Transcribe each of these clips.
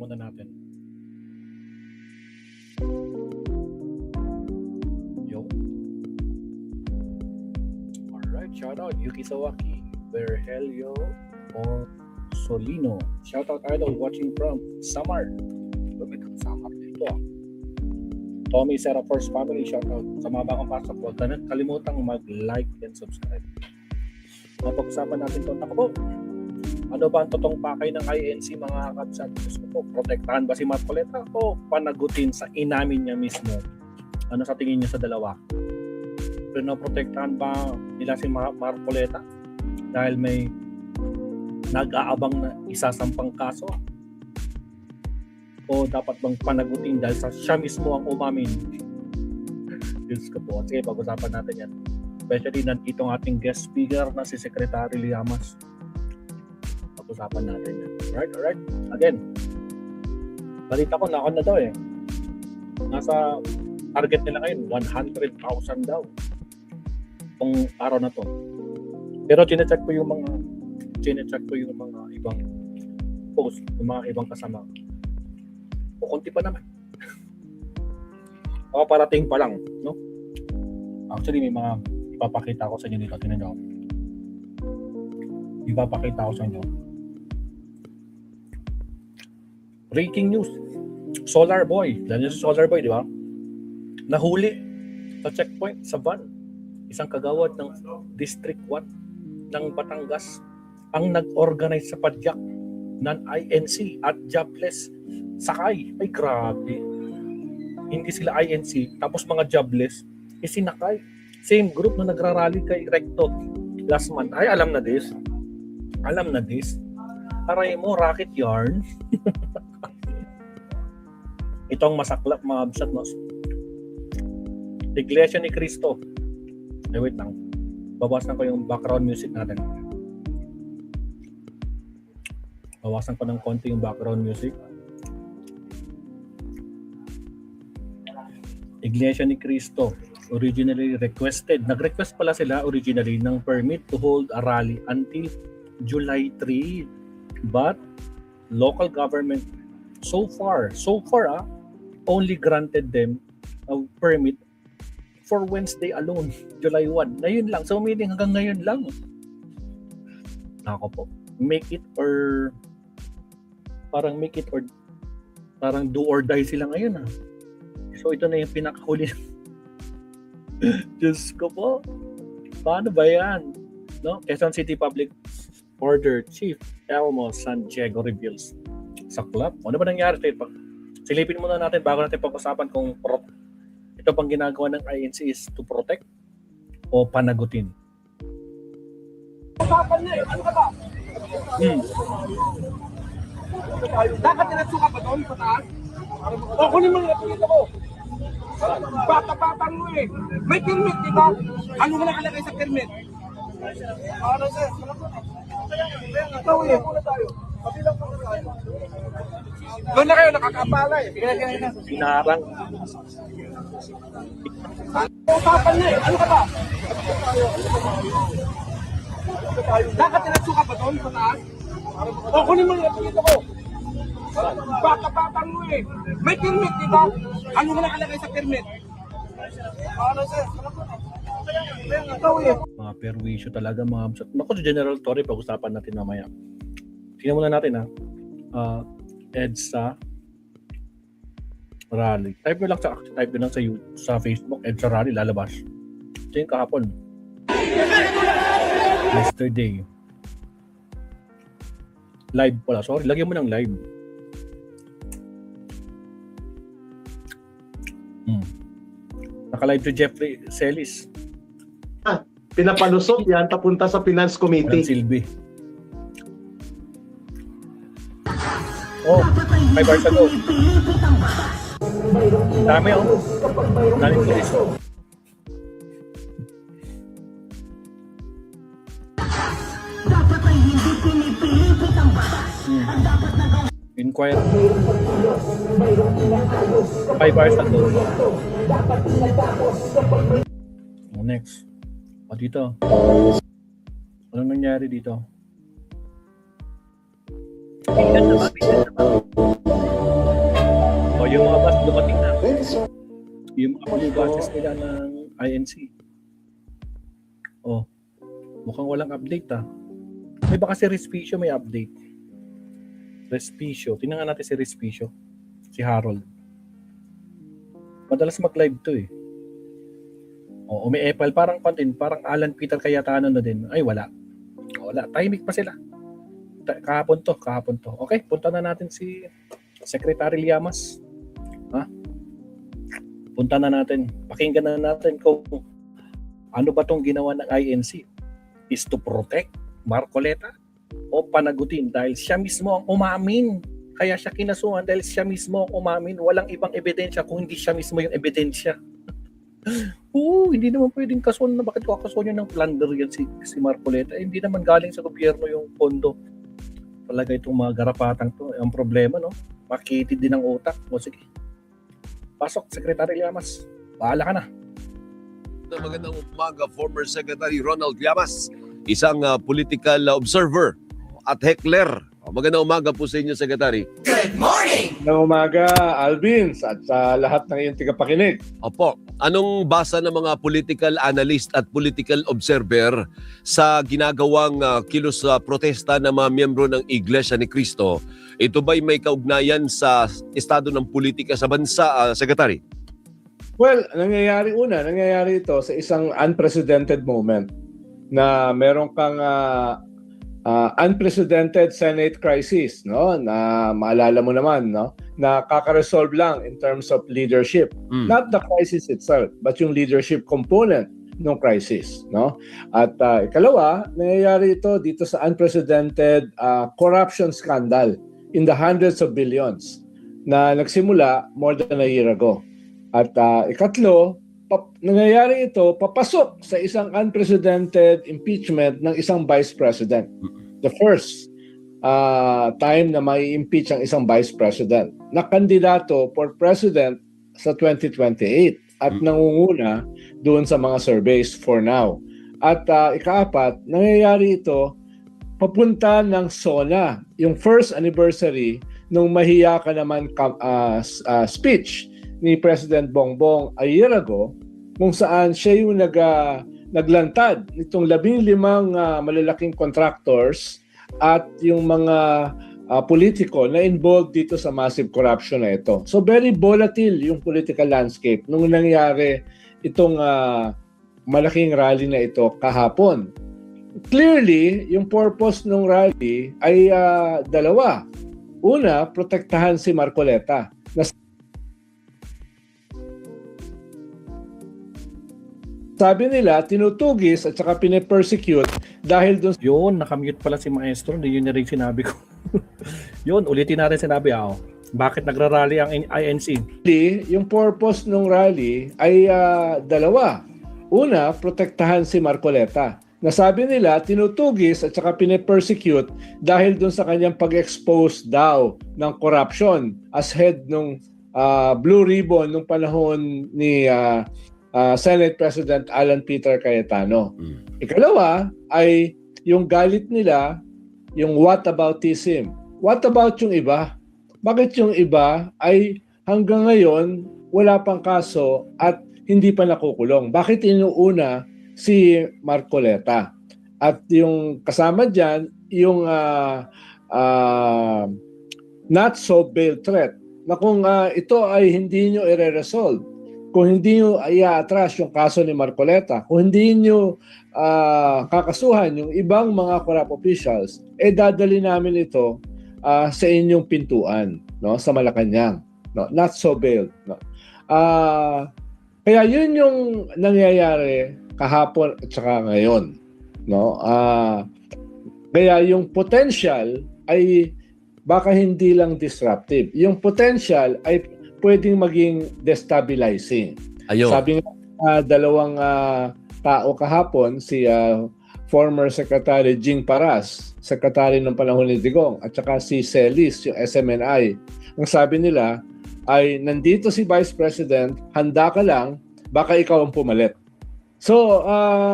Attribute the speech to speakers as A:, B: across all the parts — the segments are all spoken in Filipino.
A: muna natin. Yo. Alright, shout out Yuki Sawaki, Berhelio or Solino. Shout out Idol watching from Samar. Lumit ang Samar dito. Tommy Serapors family, shout out. Sa mga bagong pasok, huwag na kalimutang mag-like and subscribe. Mapag-usapan natin ito. Ako po, ano ba ang totoong pakay ng INC mga kabsat? Gusto ko po, protektahan ba si Marcoleta o panagutin sa inamin niya mismo? Ano sa tingin niya sa dalawa? Pinoprotektahan ba nila si Marcoleta dahil may nag-aabang na isasampang kaso? O dapat bang panagutin dahil siya mismo ang umamin? Diyos ko po. Sige, pag-usapan natin yan. Especially nandito ang ating guest speaker na si Secretary Llamas. Pag-usapan natin yan. Alright. Again, balita ko na daw eh. Nasa target nila ngayon, 100,000 daw. Kung araw na to. Pero chinecheck ko yung mga ibang post, yung mga ibang kasama. O konti pa naman. O parating pa lang, no? Actually, may mga ipapakita ko sa inyo dito. Tingnan nyo. Ipapakita ko sa inyo. Breaking news. Solar Boy. Dahil si Solar Boy, di ba? Nahuli sa checkpoint sa van. Isang kagawad ng District 1 ng Batangas ang nag-organize sa padyak ng INC at jobless sakay. Ay, grabe. Hindi sila INC, tapos mga jobless, isinakay. Same group na nagrarally kay Recto last month. Ay, alam na this. Aray mo, rocket yarn. Itong masaklap, mga absat, no? Iglesia ni Cristo. Ay, wait lang. Bawasan ko yung background music natin. Bawasan ko ng konti yung background music. Iglesia ni Cristo originally requested. Nag-request pala sila originally ng permit to hold a rally until July 3. But local government so far only granted them a permit for Wednesday alone, July 1. Ngayon lang. So meaning hanggang ngayon lang. Ako po. Make it or parang do or die sila ngayon . So ito na yung pinakahuli. Diyos ko po. Paano ba yan? No? Quezon City Public Order Chief Elmo San Diego reveals sa club. Ano ba nangyari? Silipin muna natin bago natin pag-usapan kung ito pang ginagawa ng INC is to protect o panagutin.
B: Usapan niya eh. Ano ka ba? Dapat nilatsuka ba doon sa taas? O kunin mo nilatsuka ko. Bata-batang mo eh. May permit, di ba? Ano mo nakalagay sa permit? Ano sir? Ikaw eh. Doon na kayo nakakapala eh.
A: Sinarang.
B: Usapan niya eh. Ano ka ba? Dapat nilatsuka ba doon sa taas? O kunin mo nilatsuka ko. Bata-batang mo eh. May permit, di ba? Ano mo nakalagay sa permit? Ano sir? Ikaw eh.
A: Mga perwisyo talaga mga absat. Naku, General Torre, pag-usapan natin mamaya. Tingnan muna natin EDSA Rally. Type nyo lang sa Facebook, EDSA Rally, lalabas. Ito yung kahapon. Yesterday. Live pala. Sorry, lagyan mo ng live. Naka-live si Jeffrey Celis.
C: Pinapalusot yan, papunta sa Finance Committee.
A: Silby. Oh, 5 hours ago. Dami Daming pulis.
D: Dapat ay hindi pinipilipit ang batas.
A: Inquire. 5 hours ago. Next. Dito. Anong nangyari dito? yung mga bus dumating na. Yung mga blue buses nila ng INC. Oh, mukhang walang update May baka si Respicio may update. Respicio. Tingnan nga natin si Respicio. Si Harold. Madalas mag-live to eh. Oo, may Apple. Parang content. Parang Alan Peter Cayetano na din. Ay, wala. Wala. Tahimik pa sila. Kahapon to. Okay, punta na natin si Secretary Llamas. Punta na natin. Pakinggan na natin kung ano ba tong ginawa ng INC. Is to protect Marcoleta o panagutin dahil siya mismo ang umamin. Kaya siya kinasuhan dahil siya mismo ang umamin. Walang ibang ebidensya kung hindi siya mismo yung ebidensya. Hindi naman pwedeng kasuhan na bakit kakasuhan yun ng plunder yan si Marcoleta. Hindi naman galing sa gobyerno yung pondo. Talaga itong mga garapatang to. Ang problema, no? Makitid din ang utak. O sige. Pasok, Secretary Llamas. Bahala ka na.
E: Magandang umaga, former Secretary Ronald Llamas, isang political observer at heckler. Magandang umaga po sa inyo, Secretary.
C: Magandang umaga, Alvin, at sa lahat ng iyong tigapakinig.
E: Opo, anong basa ng mga political analyst at political observer sa ginagawang kilos protesta ng mga miyembro ng Iglesia ni Cristo? Ito ba'y may kaugnayan sa estado ng politika sa bansa, Secretary?
C: Well, nangyayari ito sa isang unprecedented moment na meron kang unprecedented Senate crisis, no? Na maalala mo naman, no? Na kaka-resolve lang in terms of leadership. Not the crisis itself, but yung leadership component ng crisis, no? At ikalawa, nangyayari ito dito sa unprecedented corruption scandal in the hundreds of billions na nagsimula more than a year ago. At ikatlo, nangyayari ito papasok sa isang unprecedented impeachment ng isang vice president. The first time na may impeach ang isang vice president na kandidato for president sa 2028 at nangunguna doon sa mga surveys for now. At ikaapat, nangyayari ito papunta ng SONA, yung first anniversary nung mahiya ka naman speech ni President Bongbong a year ago, kung saan siya yung naglantad nitong 15 malalaking contractors at yung mga politiko na involved dito sa massive corruption na ito. So very volatile yung political landscape nung nangyari itong malaking rally na ito kahapon. Clearly, yung purpose ng rally ay dalawa. Una, protektahan si Marcoleta. Sabi nila, tinutugis at saka pine-persecute dahil doon.
A: Yun, nakamute pala si Maestro. Hindi yun na rin sinabi ko. Yun, ulitin natin sinabi bakit nagrarally ang INC?
C: Yung purpose ng rally ay dalawa. Una, protektahan si Marcoleta. Nasabi nila, tinutugis at saka pine-persecute dahil doon sa kanyang pag-expose daw ng corruption as head ng Blue Ribbon nung panahon ni Senate President Alan Peter Cayetano. Ikalawa ay yung galit nila, yung whataboutism. What about yung iba? Bakit yung iba ay hanggang ngayon wala pang kaso at hindi pa nakukulong? Bakit inuuna si Marcoleta? At yung kasama dyan, yung not so bail threat na kung ito ay hindi nyo i-resolve, kung hindi nyo i-atras yung kaso ni Marcoleta, kung hindi nyo kakasuhan yung ibang mga corrupt officials, dadali namin ito sa inyong pintuan, no, sa Malacanang, no, not so bailed, no. Kaya yun yung nangyayari kahapon at saka ngayon, no. Kaya yung potential ay baka hindi lang disruptive, yung potential ay pwedeng maging destabilizing.
E: Ayun.
C: Sabi nga dalawang tao kahapon, si former Secretary Jing Paras, Secretary ng panahon ni Digong, at saka si Celis, yung SMNI. Ang sabi nila ay nandito si Vice President, handa ka lang, baka ikaw ang pumalit. So,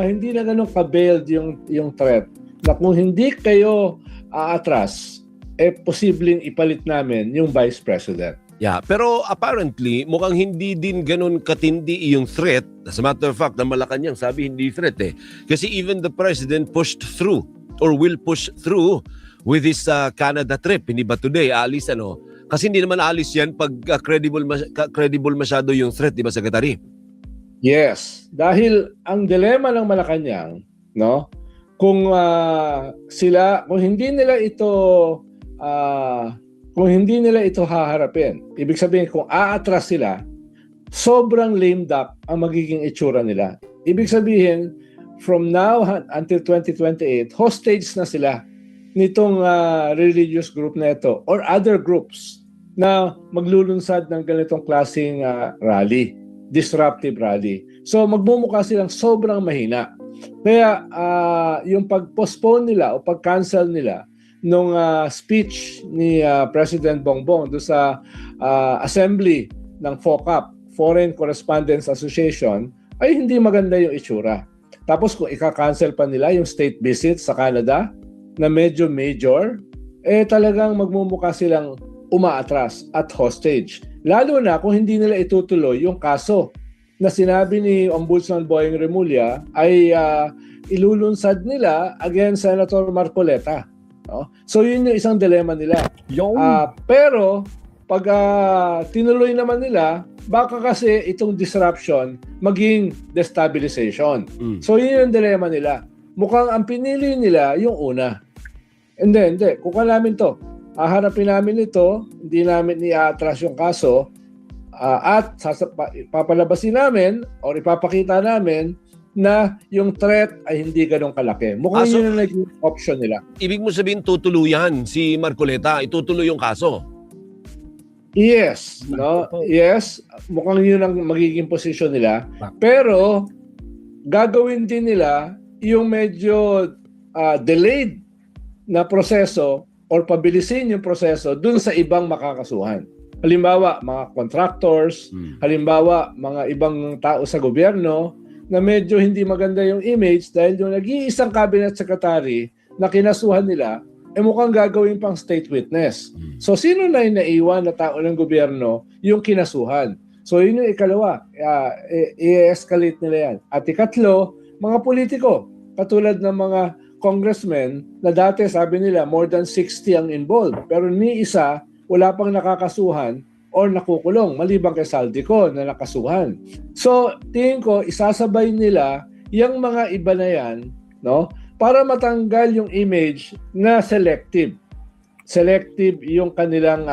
C: hindi na ganun ka-bailed yung threat na kung hindi kayo aatras, posibleng ipalit namin yung Vice President.
E: Yeah, pero apparently mukhang hindi din ganun katindi yung threat. As a matter of fact, na Malacanang sabi hindi threat eh. Kasi even the president pushed through or will push through with his Canada trip. Hindi ba today aalis ano? Kasi hindi naman aalis yan pag credible masyado yung threat, di ba Secretary?
C: Yes, dahil ang dilema ng Malacanang, no? Kung kung hindi nila ito haharapin, ibig sabihin kung aatras sila, sobrang lame duck ang magiging itsura nila. Ibig sabihin, from now until 2028, hostage na sila nitong religious group na ito or other groups na maglulunsad ng ganitong klaseng rally, disruptive rally. So magmumukha silang sobrang mahina. Kaya yung pag-postpone nila o pag-cancel nila nung speech ni President Bongbong do sa assembly ng FOCAP, Foreign Correspondents Association, ay hindi maganda yung itsura. Tapos kung ika-cancel pa nila yung state visit sa Canada na medyo major, talagang magmumukha silang umaatras at hostage. Lalo na kung hindi nila itutuloy yung kaso na sinabi ni Ombudsman Boyeng Remulla ay ilulunsad nila against Senator Marcoleta. No? So yun yung isang dilema nila. Pero pag tinuloy naman nila, baka kasi itong disruption maging destabilization. So yun yung dilema nila. Mukhang ang pinili nila yung una. Hindi. Kukuha namin to. Haharapin namin ito, hindi namin i-atras yung kaso, at papalabasin namin o ipapakita namin na yung threat ay hindi ganun kalaki. Mukhang yun ang naging option nila.
E: Ibig mo sabihin tutuluyan si Marcoleta, itutuloy yung kaso?
C: Yes. No? Yes. Mukhang yun ang magiging posisyon nila. Pero gagawin din nila yung medyo delayed na proseso or pabilisin yung proseso dun sa ibang makakasuhan. Halimbawa, mga contractors, halimbawa, mga ibang tao sa gobyerno na medyo hindi maganda yung image dahil yung nag-iisang cabinet secretary na kinasuhan nila, mukhang gagawin pang state witness. So, sino na yung naiwan na tao ng gobyerno yung kinasuhan? So, yun yung ikalawa. I-escalate nila yan. At ikatlo, mga politiko, katulad ng mga congressmen na dati sabi nila more than 60 ang involved. Pero ni isa, wala pang nakakasuhan or nakukulong, maliban kay Saldico na nakasuhan. So, tingin ko, isasabay nila yung mga iba na yan, no, para matanggal yung image na selective. Selective yung kanilang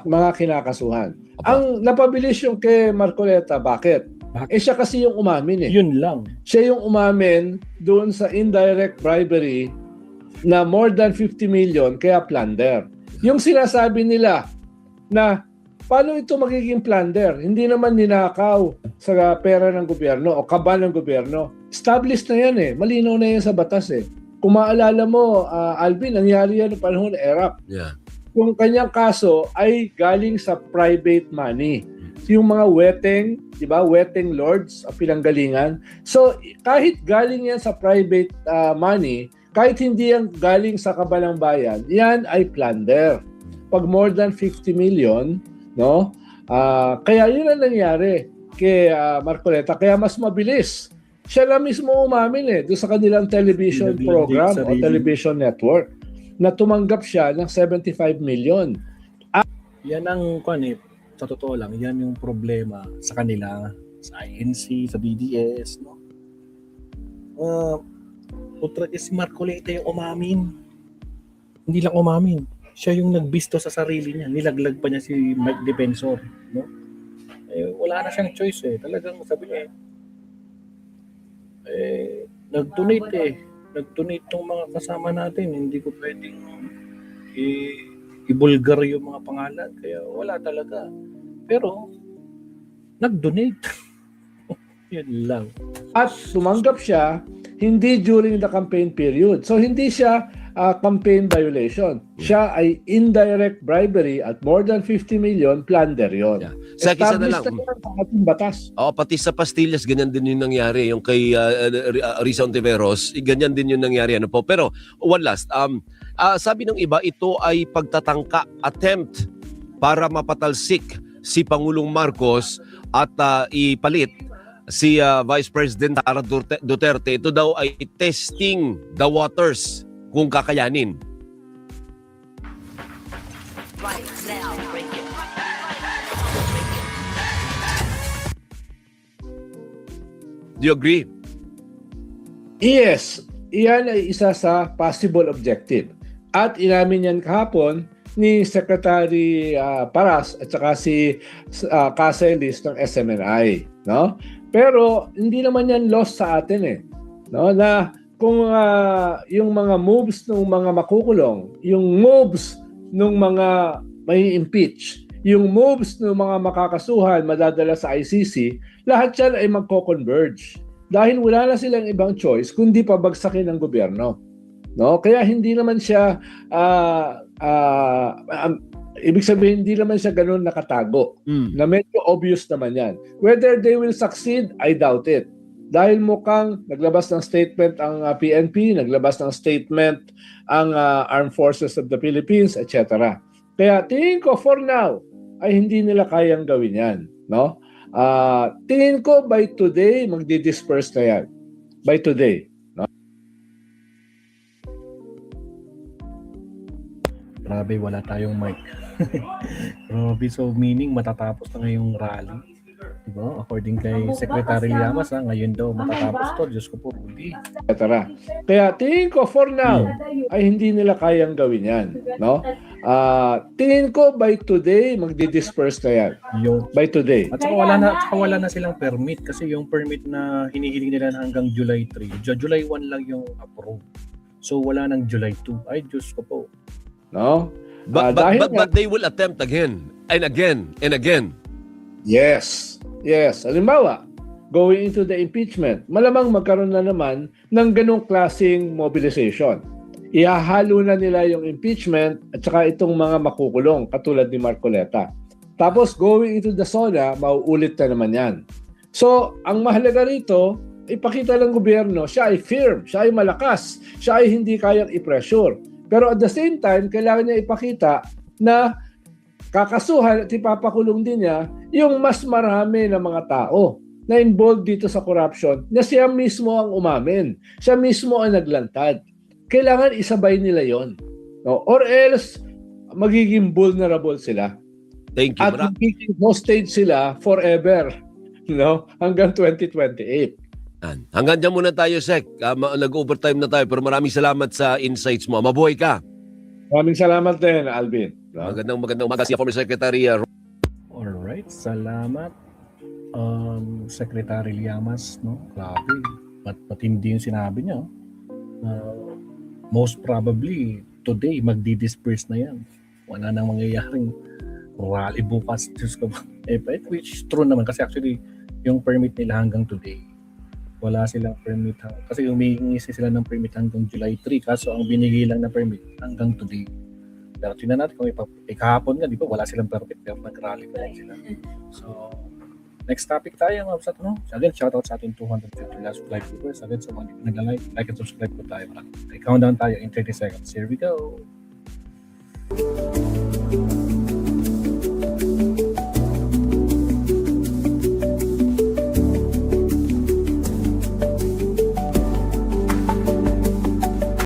C: mga kinakasuhan. Ang napabilis yung kay Marcoleta, bakit? Siya kasi yung umamin eh.
A: Yun lang.
C: Siya yung umamin doon sa indirect bribery na more than 50 million kaya plunder. Yung sinasabi nila na paano ito magiging plunder? Hindi naman ninakaw sa pera ng gobyerno o kaba ng gobyerno. Established na yan eh. Malinaw na yan sa batas eh. Kung maalala mo, Alvin, nangyari yan noong panahon ng ERAP.
E: Yeah.
C: Yung kanyang kaso ay galing sa private money. Yung mga weteng, di ba, weteng lords ang pinanggalingan. So, kahit galing yan sa private money, kahit hindi yan galing sa kabalang bayan, yan ay plunder. Pag more than 50 million, no? Kaya yun ang nangyari kay Marcoleta. Kaya mas mabilis. Siya na mismo umamin doon sa kanilang television program o television network na tumanggap siya ng 75 million.
A: Yan ang sa totoo lang, yan yung problema sa kanila, sa INC, sa BDS, no? Si Marcoleta yung umamin. Hindi lang umamin. Siya yung nagbisto sa sarili niya. Nilaglag pa niya si Mike Defensor. No? Wala na siyang choice eh. Talagang sabi niya nag-donate Nag-donate tong mga kasama natin. Hindi ko pwedeng i-bulgar yung mga pangalan. Kaya wala talaga. Pero nag-donate. Yan lang.
C: At tumanggap siya hindi during the campaign period. So hindi siya campaign violation. Siya ay indirect bribery at more than 50 million plunder yon.
E: Yeah. Sa isa na lang.
C: Established na ang ating batas.
E: Pati sa Pastillas, ganyan din yung nangyari. Yung kay Risa Ontiveros, ganyan din yung nangyari. Ano po. Pero one last, sabi ng iba, ito ay pagtatangka, attempt para mapatalsik si Pangulong Marcos at ipalit si Vice President Sara Duterte. Ito daw ay testing the waters kung kakayanin. Do you agree?
C: Yes, iyan ay isa sa possible objective. At inamin yan kahapon ni Secretary Paras at saka si Caselis ng SMNI, no? Pero hindi naman yan lost sa atin eh, no? Na kung yung mga moves ng mga makukulong, yung moves ng mga may impeach, yung moves ng mga makakasuhan madadala sa ICC, lahat yan ay magko-converge. Dahil wala na silang ibang choice kundi pabagsakin ng gobyerno. No? Kaya hindi naman siya ibig sabihin hindi naman siya ganoon nakatago. Na medyo obvious naman 'yan. Whether they will succeed, I doubt it. Dahil mukhang naglabas ng statement ang PNP, naglabas ng statement ang Armed Forces of the Philippines, etc. Kaya tingin ko for now ay hindi nila kayang gawin 'yan, no? Tingin ko by today magdi-disperse na 'yan. By today.
A: Grabe, wala tayong mic. Grabe, so meaning matatapos na ngayong rally. Diba? According kay Secretary Llamas, ngayon daw matatapos to. Diyos ko po, hindi.
C: Kaya tingin ko for now ay hindi nila kayang gawin yan. No? Tingin ko by today magdi-disperse na yan. By today.
A: At saka wala na silang permit kasi yung permit na hinihiling nila na hanggang July 3. July 1 lang yung approve. So wala nang July 2. Ay, Diyos ko po.
C: No?
E: But they will attempt again and again and again.
C: Yes. Halimbawa, going into the impeachment, malamang magkaroon na naman ng ganong klaseng mobilization. Ihahalo na nila yung impeachment at saka itong mga makukulong katulad ni Marcoleta. Tapos going into the SONA, mauulit na naman yan. So, ang mahalaga rito, ipakita ng gobyerno, siya ay firm, siya ay malakas, siya ay hindi kayang i-pressure. Pero at the same time, kailangan niya ipakita na kakasuhan at ipapakulong din niya yung mas marami na mga tao na involved dito sa corruption na siya mismo ang umamin. Siya mismo ang naglantad. Kailangan isabay nila yon, no? Or else, magiging vulnerable sila.
E: Thank you.
C: At magiging hostage sila forever, no? Hanggang 2028.
E: Hanggang dyan muna tayo, Sec. Nag-overtime na tayo pero maraming salamat sa insights mo. Mabuhay ka.
C: Maraming salamat din, Alvin. No?
E: Magandang umaga si former Secretary.
A: Alright, salamat. Secretary Llamas, no? Grabe. Matindi yung sinabi niya. Most probably, today, magdi-disperse na yan. Wala nang mangyayaring rally bukas. Diyos ko. Which true naman kasi actually, yung permit nila hanggang today. Wala silang permit. Kasi humihingi sila ng permit hanggang July 3. Kaso ang binigay lang na permit hanggang today. Pero tingnan natin kung kahapon nga, di ba, wala silang permit. Pero nag-rally pa lang sila. So, next topic tayo, mga kapsat, no? Again, shoutout sa ating 250 last live viewers. Again, sa mga nagla-like, like and subscribe po tayo. Okay, countdown tayo in 30 seconds. Here we go.